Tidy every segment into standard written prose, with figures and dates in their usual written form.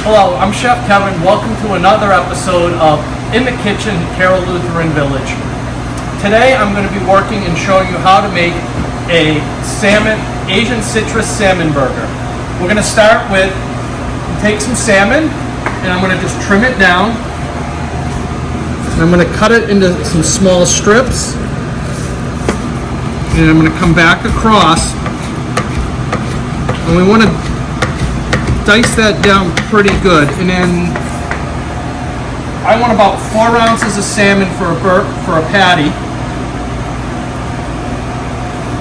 Hello, I'm Chef Kevin. Welcome to another episode of In the Kitchen, Carroll, Lutheran Village. Today I'm going to be working and showing you how to make a Asian citrus salmon burger. We're going to start with, take some salmon and I'm going to just trim it down. And I'm going to cut it into some small strips. And I'm going to come back across. And we want to dice that down pretty good. And then I want about 4 ounces of salmon for a patty.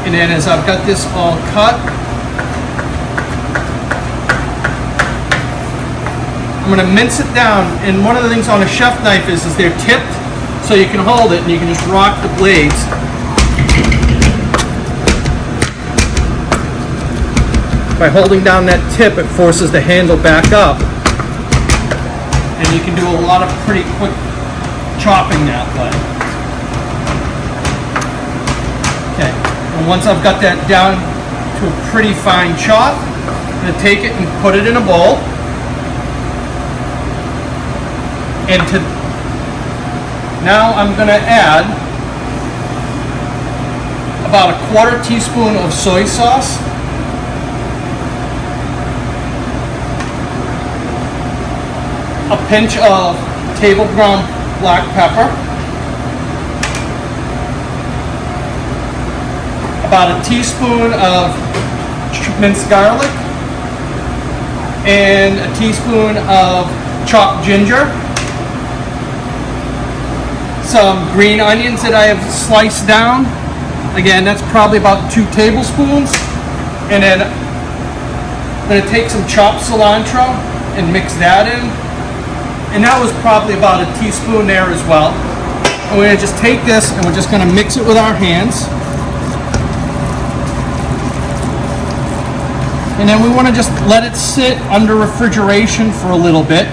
And then as I've got this all cut, I'm going to mince it down. And one of the things on a chef knife is they're tipped, so you can hold it and you can just rock the blades. By holding down that tip, it forces the handle back up, and you can do a lot of pretty quick chopping that way. Okay, and once I've got that down to a pretty fine chop, I'm going to take it and put it in a bowl. And now I'm going to add about a 1/4 teaspoon of soy sauce. A pinch of table ground black pepper, about a teaspoon of minced garlic, and a teaspoon of chopped ginger, some green onions that I have sliced down. Again, that's probably about 2 tablespoons. And then I'm going to take some chopped cilantro and mix that in. And that was probably about a teaspoon there as well. And we're going to just take this and we're just going to mix it with our hands. And then we want to just let it sit under refrigeration for a little bit.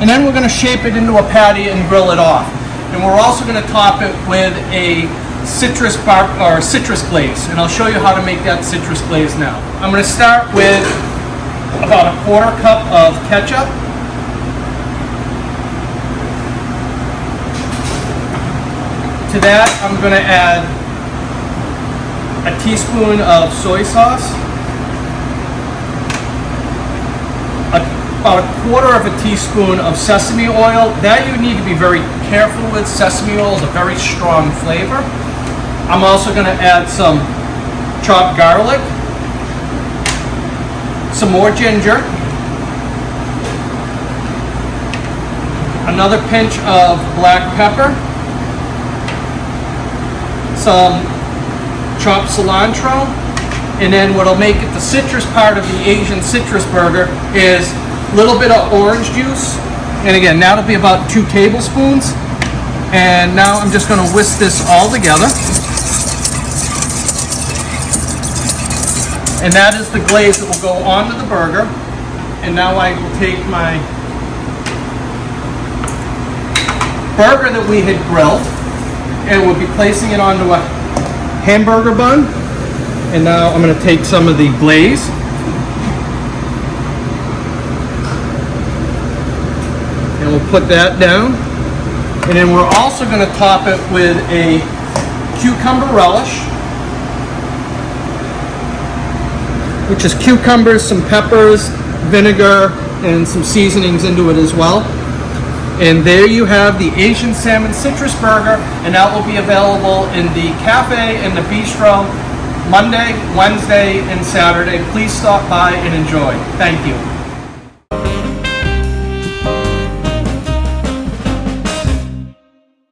And then we're going to shape it into a patty and grill it off. And we're also going to top it with a citrus glaze. And I'll show you how to make that citrus glaze now. I'm going to start with about a 1/4 cup of ketchup. To that, I'm going to add a teaspoon of soy sauce, about a 1/4 of a teaspoon of sesame oil. That you need to be very careful with. Sesame oil is a very strong flavor. I'm also going to add some chopped garlic, some more ginger, another pinch of black pepper, some chopped cilantro, and then what'll make it the citrus part of the Asian citrus burger is a little bit of orange juice. And again, that'll be about 2 tablespoons. And now I'm just going to whisk this all together. And that is the glaze that will go onto the burger. And now I will take my burger that we had grilled, and we'll be placing it onto a hamburger bun. And now I'm going to take some of the glaze. And we'll put that down. And then we're also going to top it with a cucumber relish, which is cucumbers, some peppers, vinegar, and some seasonings into it as well. And there you have the Asian Salmon Citrus Burger, and that will be available in the cafe and the bistro Monday, Wednesday, and Saturday. Please stop by and enjoy. Thank you.